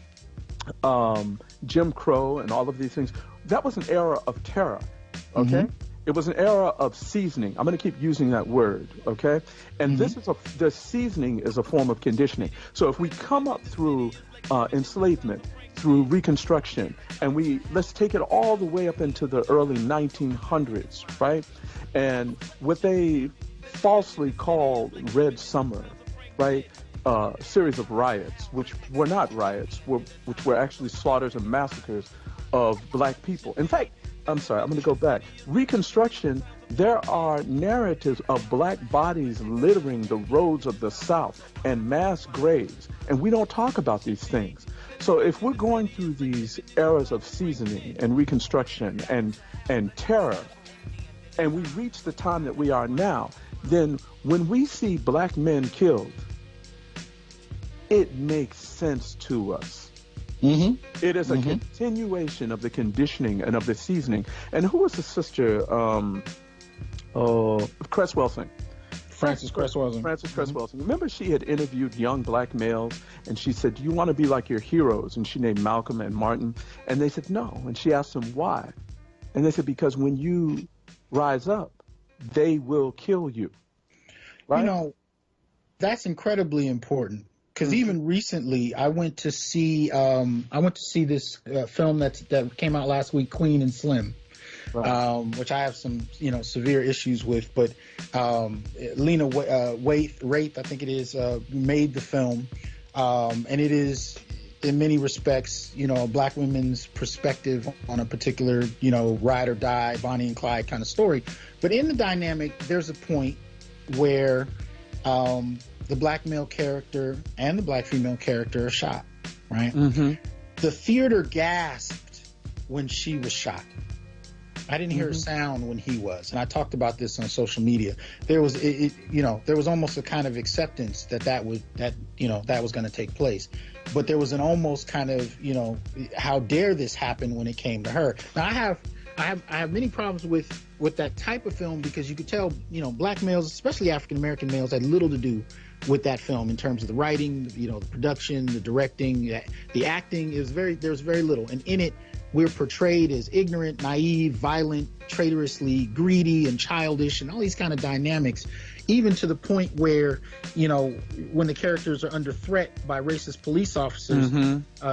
Jim Crow and all of these things, that was an era of terror, okay? Mm-hmm. It was an era of seasoning. I'm going to keep using that word, okay? And mm-hmm. The seasoning is a form of conditioning. So if we come up through enslavement, through Reconstruction, and let's take it all the way up into the early 1900s, right? And what they falsely called Red Summer, right? Series of riots, which were not riots, which were actually slaughters and massacres of black people. In fact, I'm sorry, I'm going to go back. Reconstruction, there are narratives of black bodies littering the roads of the South and mass graves, and we don't talk about these things. So if we're going through these eras of seasoning and Reconstruction and terror, and we reach the time that we are now, then when we see black men killed, it makes sense to us. Mm-hmm. It is a mm-hmm. continuation of the conditioning and of the seasoning. And who was the sister? Cresswell Singh. Frances Cresswell Singh. Frances Cresswell Singh. Remember, she had interviewed young black males, and she said, "Do you want to be like your heroes?" And she named Malcolm and Martin, and they said no. And she asked them why, and they said, "Because when you rise up, they will kill you." Right? That's incredibly important. Because mm-hmm. even recently, I went to see this film that came out last week, Queen and Slim, right. Which I have some severe issues with. But Lena Waithe, I think it is, made the film, and it is in many respects, a black women's perspective on a particular ride or die, Bonnie and Clyde kind of story. But in the dynamic, there's a point where the black male character and the black female character are shot, right? Mm-hmm. The theater gasped when she was shot. I didn't hear a sound when he was, and I talked about this on social media. There was, there was almost a kind of acceptance that was going to take place, but there was an almost kind of, how dare this happen when it came to her. Now I have many problems with that type of film because you could tell, black males, especially African American males, had little to do with that film in terms of the writing, the production, the directing, the acting. There's very little, and in it we're portrayed as ignorant, naive, violent, traitorously greedy, and childish, and all these kind of dynamics, even to the point where, when the characters are under threat by racist police officers,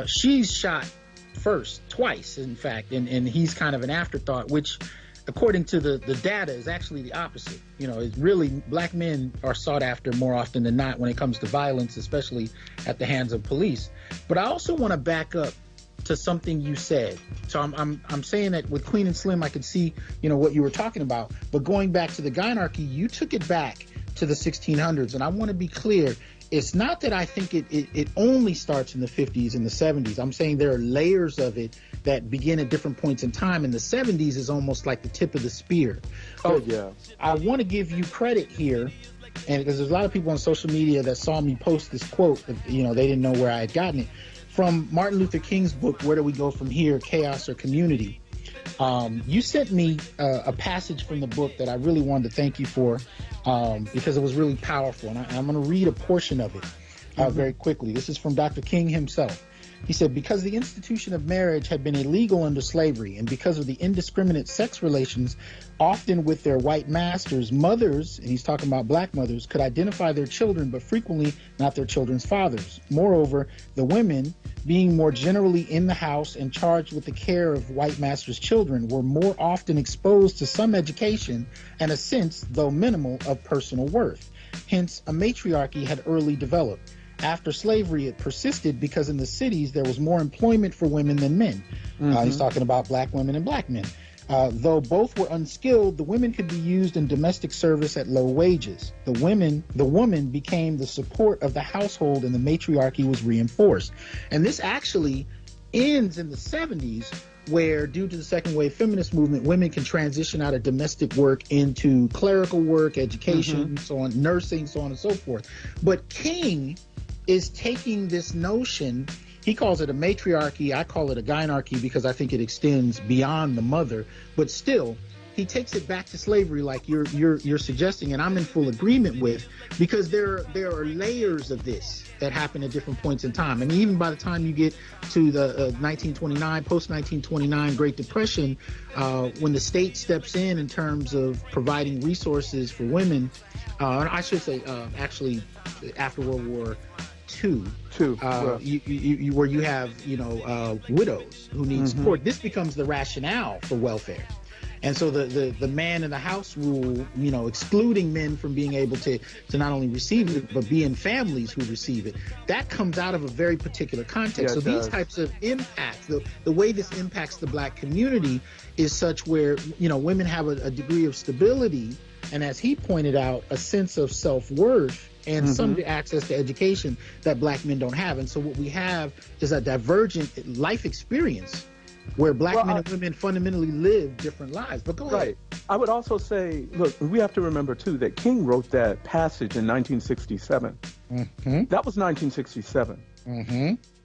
she's shot first, twice, in fact, and he's kind of an afterthought, which, according to the data, is actually the opposite. It's really, black men are sought after more often than not when it comes to violence, especially at the hands of police. But I also want to back up to something you said. So I'm saying that with Queen and Slim, I could see, what you were talking about. But going back to the gynarchy, you took it back to the 1600s. And I want to be clear, it's not that I think it only starts in the 50s and the 70s. I'm saying there are layers of it that begin at different points in time. And the 70s is almost like the tip of the spear. Oh, yeah. I want to give you credit here. And because there's a lot of people on social media that saw me post this quote, they didn't know where I had gotten it. From Martin Luther King's book, Where Do We Go From Here, Chaos or Community? You sent me a passage from the book that I really wanted to thank you for, because it was really powerful. And I'm going to read a portion of it very quickly. This is from Dr. King himself. He said, because the institution of marriage had been illegal under slavery, and because of the indiscriminate sex relations, often with their white masters, mothers, and he's talking about black mothers, could identify their children, but frequently not their children's fathers. Moreover, the women, being more generally in the house and charged with the care of white masters' children, were more often exposed to some education and a sense, though minimal, of personal worth. Hence, a matriarchy had early developed. After slavery, it persisted because in the cities there was more employment for women than men. He's talking about black women and black men. Though both were unskilled, the women could be used in domestic service at low wages. The woman became the support of the household, and the matriarchy was reinforced. And this actually ends in the 70s, where, due to the second wave feminist movement, women can transition out of domestic work into clerical work, education, so on, nursing, so on and so forth. But King is taking this notion, he calls it a matriarchy, I call it a gynarchy because I think it extends beyond the mother, but still, he takes it back to slavery like you're suggesting, and I'm in full agreement with, because there are layers of this that happen at different points in time. And even by the time you get to the 1929, post-1929 Great Depression, when the state steps in terms of providing resources for women, I should say actually after World War II, where you have widows who need support. This becomes the rationale for welfare. And so the man in the house rule, excluding men from being able to not only receive it, but be in families who receive it, that comes out of a very particular context. So these types of impacts, the way this impacts the black community is such where, women have a degree of stability, and as he pointed out, a sense of self-worth and some access to education that black men don't have. And so what we have is a divergent life experience where black men and women fundamentally live different lives. But go ahead. I would also say, look, we have to remember, too, that King wrote that passage in 1967. That was 1967.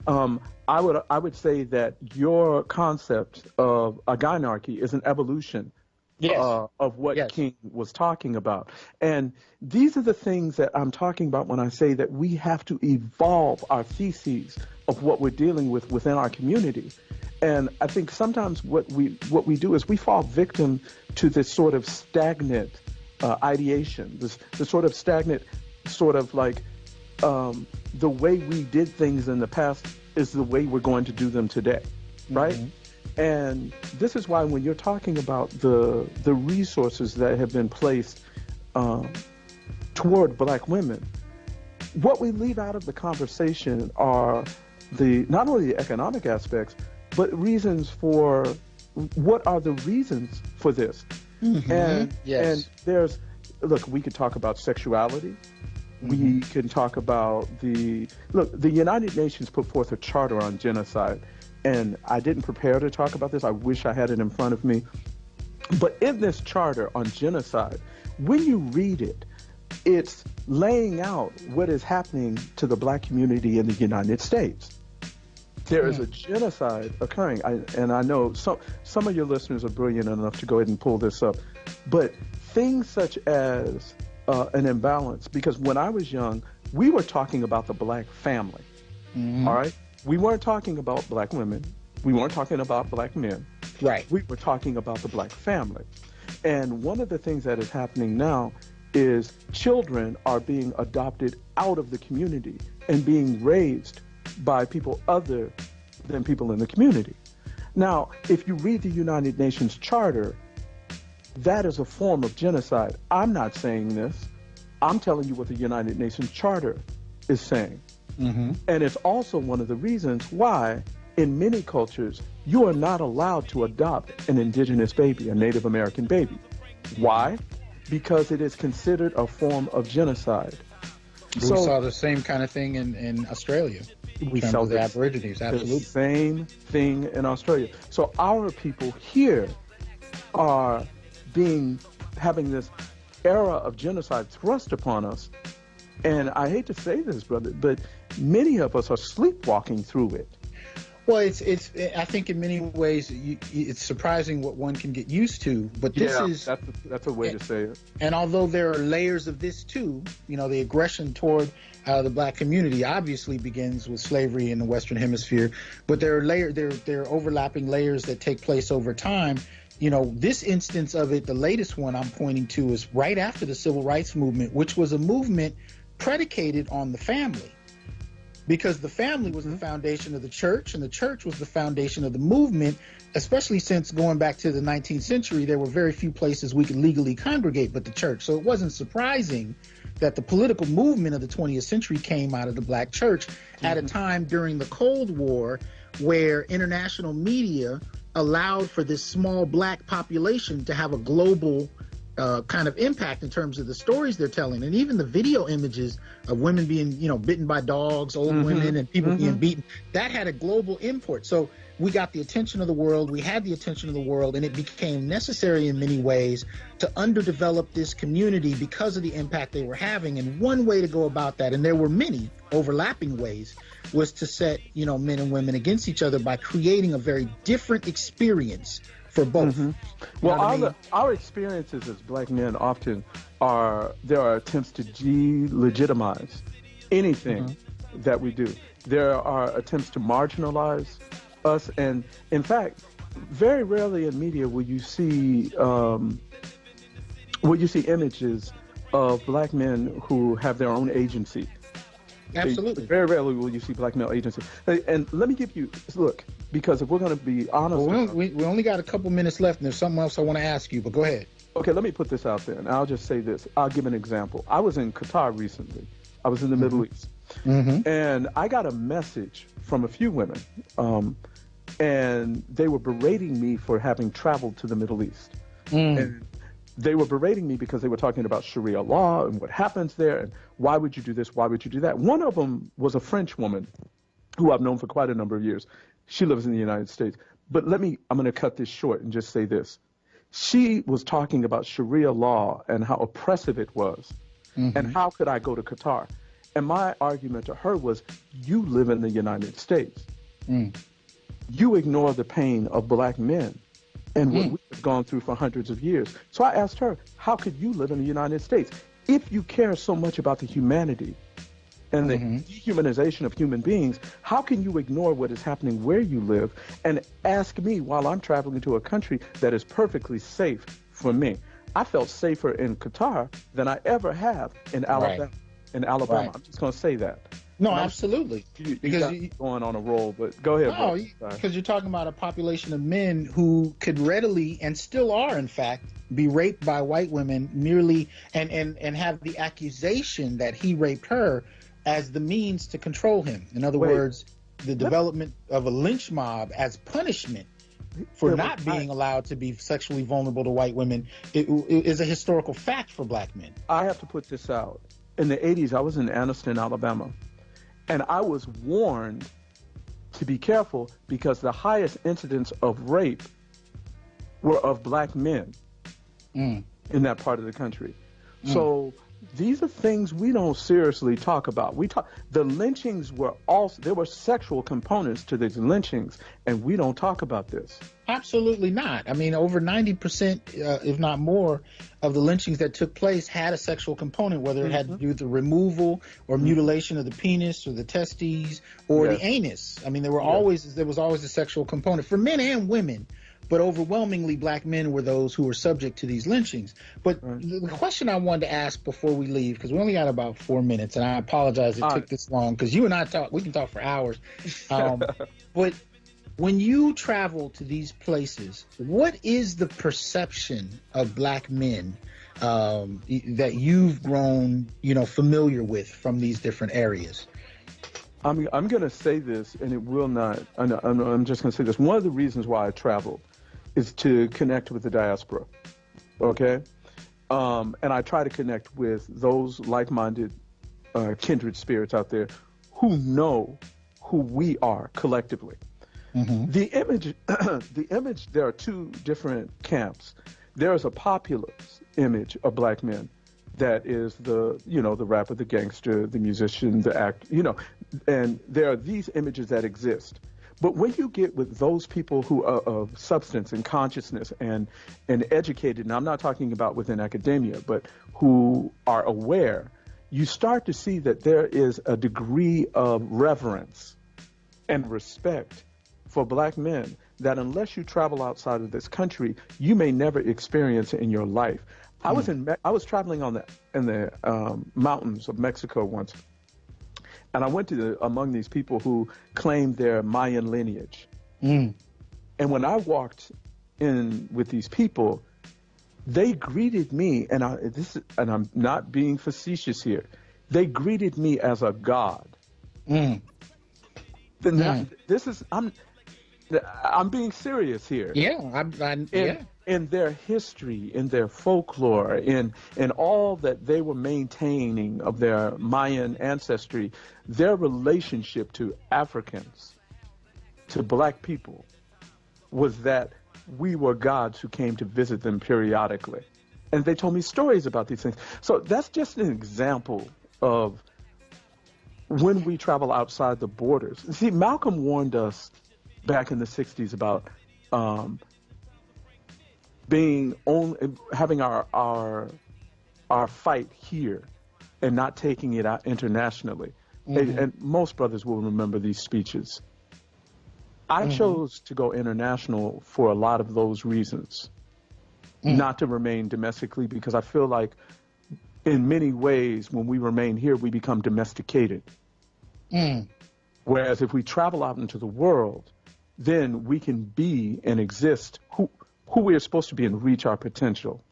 I would say that your concept of a gynarchy is an evolution of what King was talking about. And these are the things that I'm talking about when I say that we have to evolve our theses of what we're dealing with within our community. And I think sometimes what we do is we fall victim to this sort of stagnant ideation, this sort of stagnant, sort of like the way we did things in the past is the way we're going to do them today, right? And this is why when you're talking about the resources that have been placed toward black women, what we leave out of the conversation are not only the economic aspects, but reasons for what are the reasons for this. And there's, look, we could talk about sexuality. We can talk about the United Nations put forth a charter on genocide, and I didn't prepare to talk about this. I wish I had it in front of me. But in this charter on genocide, when you read it, it's laying out what is happening to the black community in the United States. There is a genocide occurring, and I know some of your listeners are brilliant enough to go ahead and pull this up, but things such as an imbalance, because when I was young, we were talking about the black family. All right? We weren't talking about black women. We weren't talking about black men. Right. We were talking about the black family. And one of the things that is happening now is children are being adopted out of the community and being raised by people other than people in the community. Now, if you read the United Nations Charter, that is a form of genocide. I'm not saying this. I'm telling you what the United Nations Charter is saying. And it's also one of the reasons why in many cultures you are not allowed to adopt an indigenous baby, a Native American baby. Why? Because it is considered a form of genocide. We saw the same kind of thing in Australia. We saw the Aborigines, absolutely. The same thing in Australia. So our people here are having this era of genocide thrust upon us. And I hate to say this, brother, but many of us are sleepwalking through it. Well, it's. I think in many ways it's surprising what one can get used to. But that's a way to say it. And although there are layers of this too, the aggression toward the black community obviously begins with slavery in the Western Hemisphere. But there are overlapping layers that take place over time. This instance of it, the latest one I'm pointing to, is right after the Civil Rights Movement, which was a movement predicated on the family. Because the family was the foundation of the church, and the church was the foundation of the movement, especially since going back to the 19th century, there were very few places we could legally congregate but the church. So it wasn't surprising that the political movement of the 20th century came out of the black church at a time during the Cold War where international media allowed for this small black population to have a global kind of impact in terms of the stories they're telling. And even the video images of women being, bitten by dogs, old women, and people being beaten, that had a global import. So we got the attention of the world, we had the attention of the world, and it became necessary in many ways to underdevelop this community because of the impact they were having. And one way to go about that, and there were many overlapping ways, was to set, men and women against each other by creating a very different experience for both. Well, our experiences as black men often there are attempts to delegitimize anything that we do. There are attempts to marginalize us, and in fact, very rarely in media will you see images of black men who have their own agency. Absolutely. Very rarely will you see black male agency. And let me give you, look, because if we're going to be honest. Well, we only got a couple minutes left, and there's something else I want to ask you, but go ahead. Okay, let me put this out there, and I'll just say this. I'll give an example. I was in Qatar recently. I was in the Middle East. And I got a message from a few women, and they were berating me for having traveled to the Middle East. And they were berating me because they were talking about Sharia law and what happens there, and why would you do this, why would you do that? One of them was a French woman who I've known for quite a number of years. She lives in the United States. But I'm going to cut this short and just say this. She was talking about Sharia law and how oppressive it was, and how could I go to Qatar? And my argument to her was, you live in the United States. You ignore the pain of black men and what we've gone through for hundreds of years. So I asked her, how could you live in the United States? If you care so much about the humanity and the dehumanization of human beings, how can you ignore what is happening where you live and ask me while I'm traveling to a country that is perfectly safe for me? I felt safer in Qatar than I ever have in Alabama. Right. In Alabama. I'm just going to say that. No, absolutely. Because you're going on a roll, but go ahead. No, because you're talking about a population of men who could readily, and still are in fact, be raped by white women merely and have the accusation that he raped her as the means to control him. In other words, the development of a lynch mob as punishment for not being allowed to be sexually vulnerable to white women it is a historical fact for black men. I have to put this out. In the 80s, I was in Anniston, Alabama, and I was warned to be careful because the highest incidents of rape were of black men in that part of the country. So these are things we don't seriously talk about. The lynchings were also, there were sexual components to these lynchings, and we don't talk about this. Absolutely not. I mean, over 90%, if not more, of the lynchings that took place had a sexual component, whether it had to do with the removal or mutilation of the penis or the testes or the anus. I mean, there was always a sexual component for men and women. But overwhelmingly, black men were those who were subject to these lynchings. But the question I wanted to ask before we leave, because we only got about 4 minutes, and I apologize it took this long, because you and I we can talk for hours. But when you travel to these places, what is the perception of black men that you've grown, familiar with from these different areas? I'm going to say this, and it will not. I'm just going to say this. One of the reasons why I travel is to connect with the diaspora, okay? And I try to connect with those like-minded kindred spirits out there who know who we are collectively. The image, there are two different camps. There is a populist image of black men that is the rapper, the gangster, the musician, the actor, and there are these images that exist. But when you get with those people who are of substance and consciousness and educated, and I'm not talking about within academia, but who are aware, you start to see that there is a degree of reverence and respect for black men that unless you travel outside of this country, you may never experience in your life. I was traveling in the mountains of Mexico once, and I went among these people who claimed their Mayan lineage. And when I walked in with these people, they greeted me, and I'm not being facetious here. They greeted me as a god. I'm being serious here. Yeah, In their history, in their folklore, in all that they were maintaining of their Mayan ancestry, their relationship to Africans, to black people, was that we were gods who came to visit them periodically. And they told me stories about these things. So that's just an example of when we travel outside the borders. See, Malcolm warned us back in the 60s about having our fight here and not taking it out internationally. And most brothers will remember these speeches. I chose to go international for a lot of those reasons, not to remain domestically, because I feel like in many ways when we remain here, we become domesticated. Whereas if we travel out into the world, then we can be and exist who we are supposed to be and reach our potential.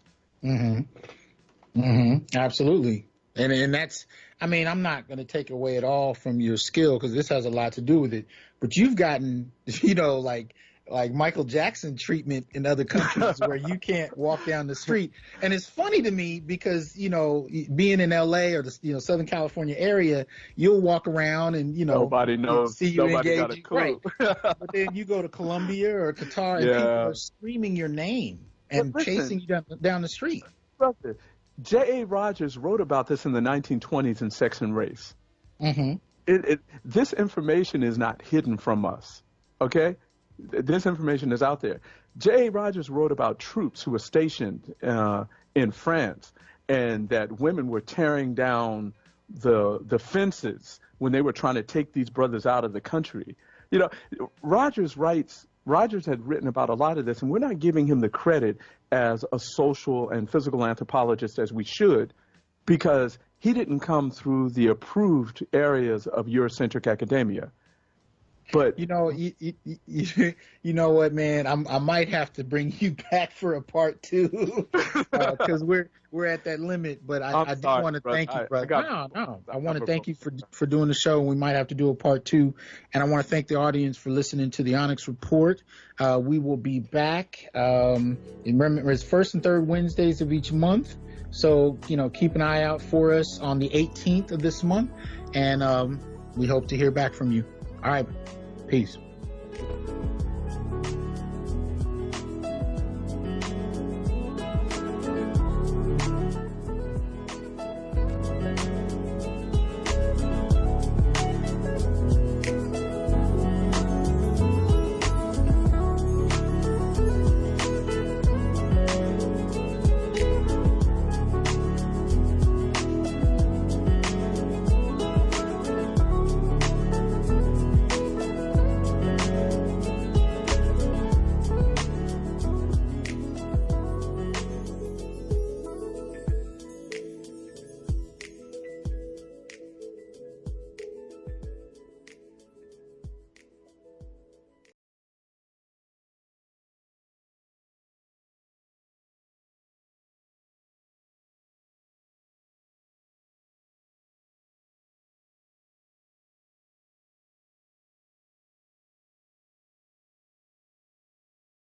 Absolutely. And that's, I mean, I'm not going to take away at all from your skill, because this has a lot to do with it. But you've gotten, like Michael Jackson treatment in other countries where you can't walk down the street. And it's funny to me because, being in LA or the Southern California area, you'll walk around and, nobody knows. See you Nobody engage. got a clue. Right. But then you go to Colombia or Qatar and people are screaming your name and chasing you down the street. Brother, J.A. Rogers wrote about this in the 1920s in Sex and Race. This information is not hidden from us, okay? This information is out there. J.A. Rogers wrote about troops who were stationed in France, and that women were tearing down the fences when they were trying to take these brothers out of the country. Rogers had written about a lot of this, and we're not giving him the credit as a social and physical anthropologist as we should, because he didn't come through the approved areas of Eurocentric academia. But you know what, man? I might have to bring you back for a part 2 because we're at that limit. But I do want to thank you, brother. I want to thank you for doing the show. We might have to do a part 2, and I want to thank the audience for listening to the Onyx Report. We will be back. Remember, it's first and third Wednesdays of each month. So keep an eye out for us on the 18th of this month, and we hope to hear back from you. All right. Peace.